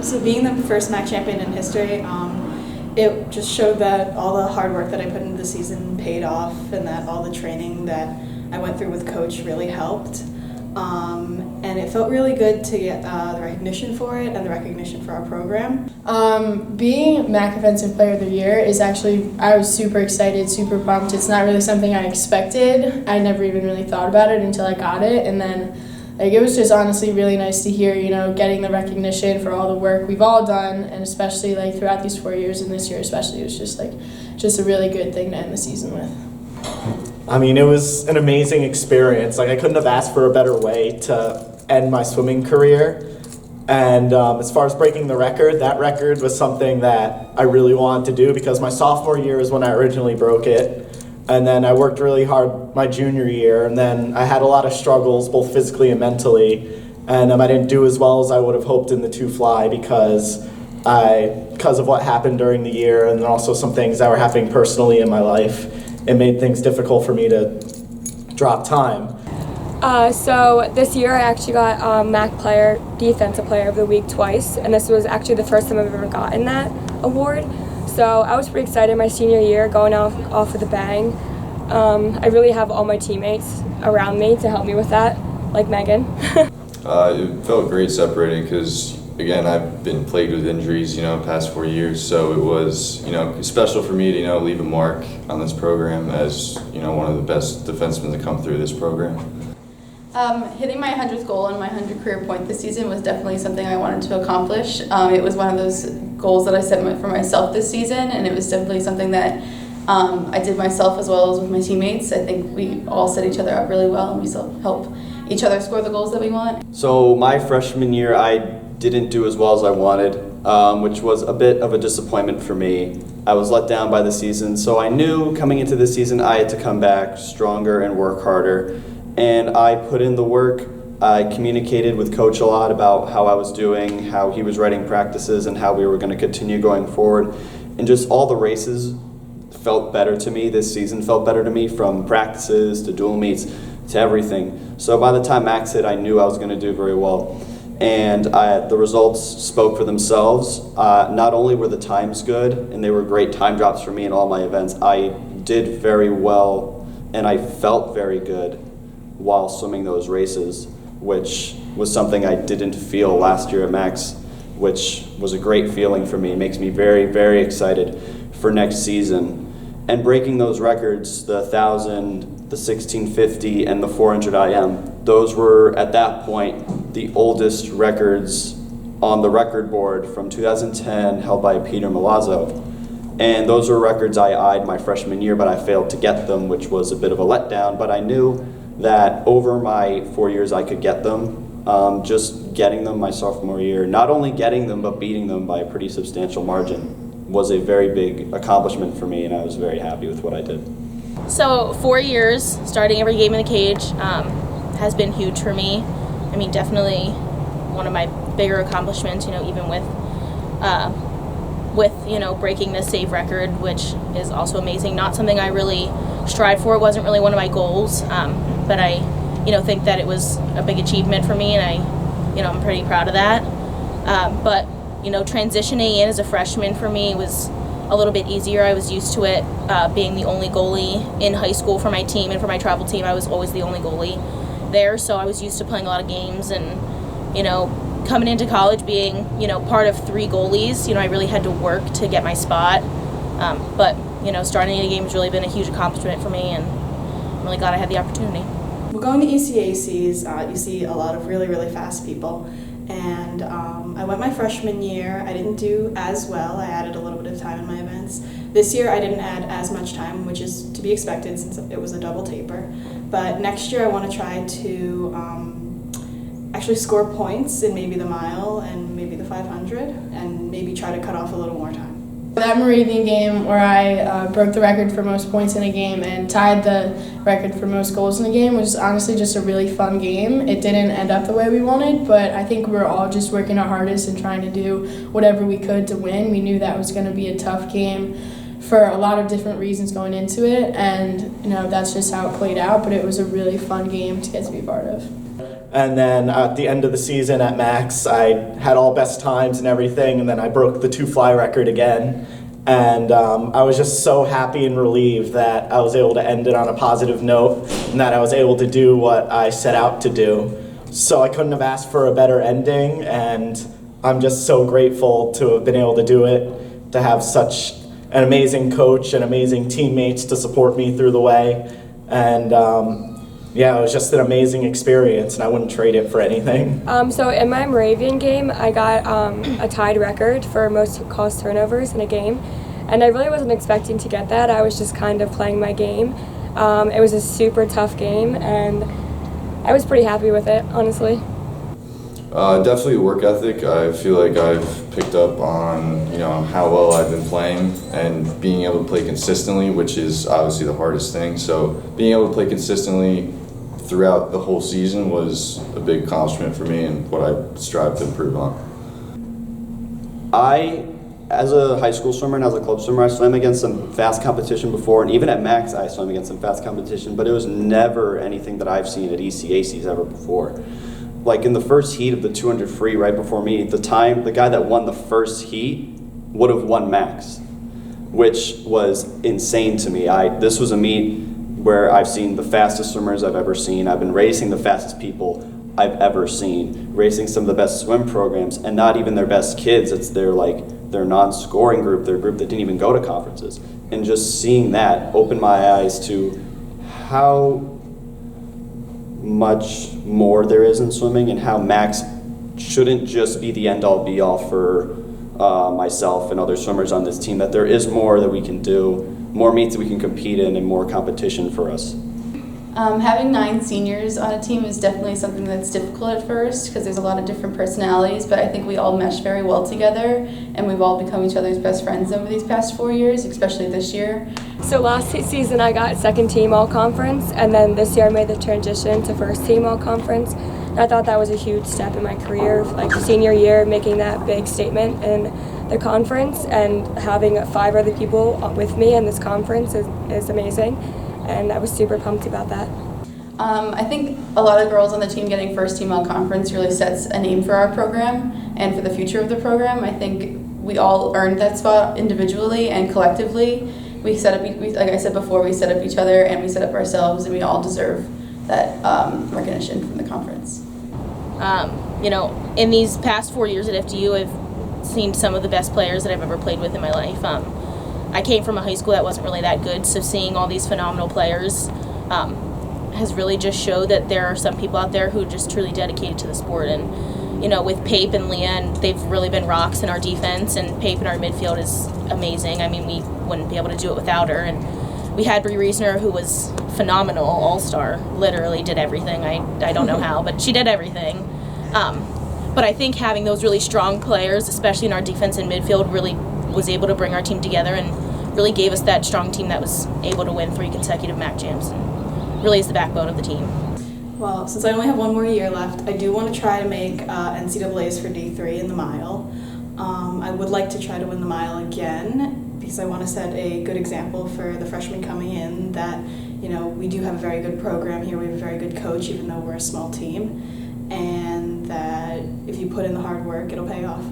So being the first MAC champion in history, it just showed that all the hard work that I put into the season paid off, and that all the training that I went through with Coach really helped. And it felt really good to get the recognition for it and the recognition for our program. Being MAC Offensive Player of the Year is actually, I was super excited, super pumped. It's not really something I expected. I never even really thought about it until I got it, and then it was just honestly really nice to hear, getting the recognition for all the work we've all done, and especially throughout these 4 years and this year especially, it was just a really good thing to end the season with. I mean, it was an amazing experience. I couldn't have asked for a better way to end my swimming career. And as far as breaking the record, that record was something that I really wanted to do because my sophomore year is when I originally broke it. And then I worked really hard my junior year, and then I had a lot of struggles, both physically and mentally. And I didn't do as well as I would have hoped in the 2 fly because of what happened during the year, and then also some things that were happening personally in my life. It made things difficult for me to drop time. So this year I actually got MAC Defensive Player of the Week twice, and this was actually the first time I've ever gotten that award. So I was pretty excited my senior year, going off with a bang. I really have all my teammates around me to help me with that, like Megan. It felt great separating because, again, I've been plagued with injuries, past 4 years. So it was, special for me to, leave a mark on this program as, one of the best defensemen to come through this program. Hitting my 100th goal and my 100 career point this season was definitely something I wanted to accomplish. It was one of those goals that I set for myself this season, and it was definitely something that I did myself as well as with my teammates. I think we all set each other up really well, and we still help each other score the goals that we want. So my freshman year, I didn't do as well as I wanted, which was a bit of a disappointment for me. I was let down by the season, so I knew coming into this season I had to come back stronger and work harder. And I put in the work. I communicated with Coach a lot about how I was doing, how he was writing practices, and how we were going to continue going forward. And just all the races felt better to me this season, felt better to me, from practices to dual meets to everything. So by the time Max hit, I knew I was going to do very well. And the results spoke for themselves. Not only were the times good, and they were great time drops for me in all my events, I did very well, and I felt very good while swimming those races, which was something I didn't feel last year at Max, which was a great feeling for me. It makes me very, very excited for next season. And breaking those records, the 1,000, the 1650, and the 400 IM, those were, at that point, the oldest records on the record board from 2010, held by Peter Milazzo. And those were records I eyed my freshman year, but I failed to get them, which was a bit of a letdown. But I knew that over my 4 years I could get them. Just getting them my sophomore year, not only getting them, but beating them by a pretty substantial margin, was a very big accomplishment for me, and I was very happy with what I did. So 4 years, starting every game in the cage, has been huge for me. I mean, definitely one of my bigger accomplishments, even with breaking the save record, which is also amazing. Not something I really strive for. It wasn't really one of my goals, but I, think that it was a big achievement for me, and I'm pretty proud of that. But transitioning in as a freshman for me was a little bit easier. I was used to it, being the only goalie in high school for my team, and for my travel team, I was always the only goalie there. So I was used to playing a lot of games, and coming into college being part of 3 goalies, I really had to work to get my spot. But starting a game has really been a huge accomplishment for me, and I'm really glad I had the opportunity. Well, going to ECACs, you see a lot of really, really fast people. And I went my freshman year. I didn't do as well. I added a little bit of time in my events. This year I didn't add as much time, which is to be expected since it was a double taper. But next year I want to try to actually score points in maybe the mile and maybe the 500, and maybe try to cut off a little more time. That Moravian game where I broke the record for most points in a game and tied the record for most goals in a game was honestly just a really fun game. It didn't end up the way we wanted, but I think we were all just working our hardest and trying to do whatever we could to win. We knew that was going to be a tough game for a lot of different reasons going into it, and that's just how it played out. But it was a really fun game to get to be part of. And then at the end of the season at Max, I had all best times and everything, and then I broke the 2-fly record again. And I was just so happy and relieved that I was able to end it on a positive note and that I was able to do what I set out to do. So I couldn't have asked for a better ending, and I'm just so grateful to have been able to do it, to have such an amazing coach and amazing teammates to support me through the way. And yeah, it was just an amazing experience, and I wouldn't trade it for anything. So in my Moravian game, I got a tied record for most caused turnovers in a game, and I really wasn't expecting to get that. I was just kind of playing my game. It was a super tough game, and I was pretty happy with it, honestly. Definitely work ethic. I feel like I've picked up on how well I've been playing and being able to play consistently, which is obviously the hardest thing. So being able to play consistently throughout the whole season was a big accomplishment for me and what I strive to improve on. As a high school swimmer and as a club swimmer, I swam against some fast competition before, and even at Max I swam against some fast competition, but it was never anything that I've seen at ECACs ever before. Like in the first heat of the 200 free right before me, the guy that won the first heat would have won Max, which was insane to me. This was a meet where I've seen the fastest swimmers I've ever seen. I've been racing the fastest people I've ever seen, racing some of the best swim programs, and not even their best kids. It's their non-scoring group, their group that didn't even go to conferences. And just seeing that opened my eyes to how much more there is in swimming, and how Max shouldn't just be the end-all be-all for myself and other swimmers on this team, that there is more that we can do, more meets that we can compete in, and more competition for us. Having 9 seniors on a team is definitely something that's difficult at first because there's a lot of different personalities, but I think we all mesh very well together, and we've all become each other's best friends over these past 4 years, especially this year. So last season I got second team all conference, and then this year I made the transition to first team all conference. And I thought that was a huge step in my career, like senior year, making that big statement in the conference, and having 5 other people with me in this conference is amazing, and I was super pumped about that. I think a lot of girls on the team getting first team all conference really sets a name for our program and for the future of the program. I think we all earned that spot individually and collectively. Like I said before, we set up each other and we set up ourselves, and we all deserve that recognition from the conference. In these past 4 years at FDU, I've seen some of the best players that I've ever played with in my life. I came from a high school that wasn't really that good, so seeing all these phenomenal players has really just showed that there are some people out there who are just truly dedicated to the sport. And with Pape and Leah, and they've really been rocks in our defense, and Pape in our midfield is amazing. I mean, we wouldn't be able to do it without her. And we had Bree Reisner, who was phenomenal, all-star, literally did everything. I don't know how, but she did everything. But I think having those really strong players, especially in our defense and midfield, really was able to bring our team together and really gave us that strong team that was able to win 3 consecutive MAC jams, and really is the backbone of the team. Well, since I only have 1 more year left, I do want to try to make NCAAs for D3 in the mile. I would like to try to win the mile again because I want to set a good example for the freshmen coming in that, we do have a very good program here. We have a very good coach, even though we're a small team, and that if you put in the hard work, it'll pay off.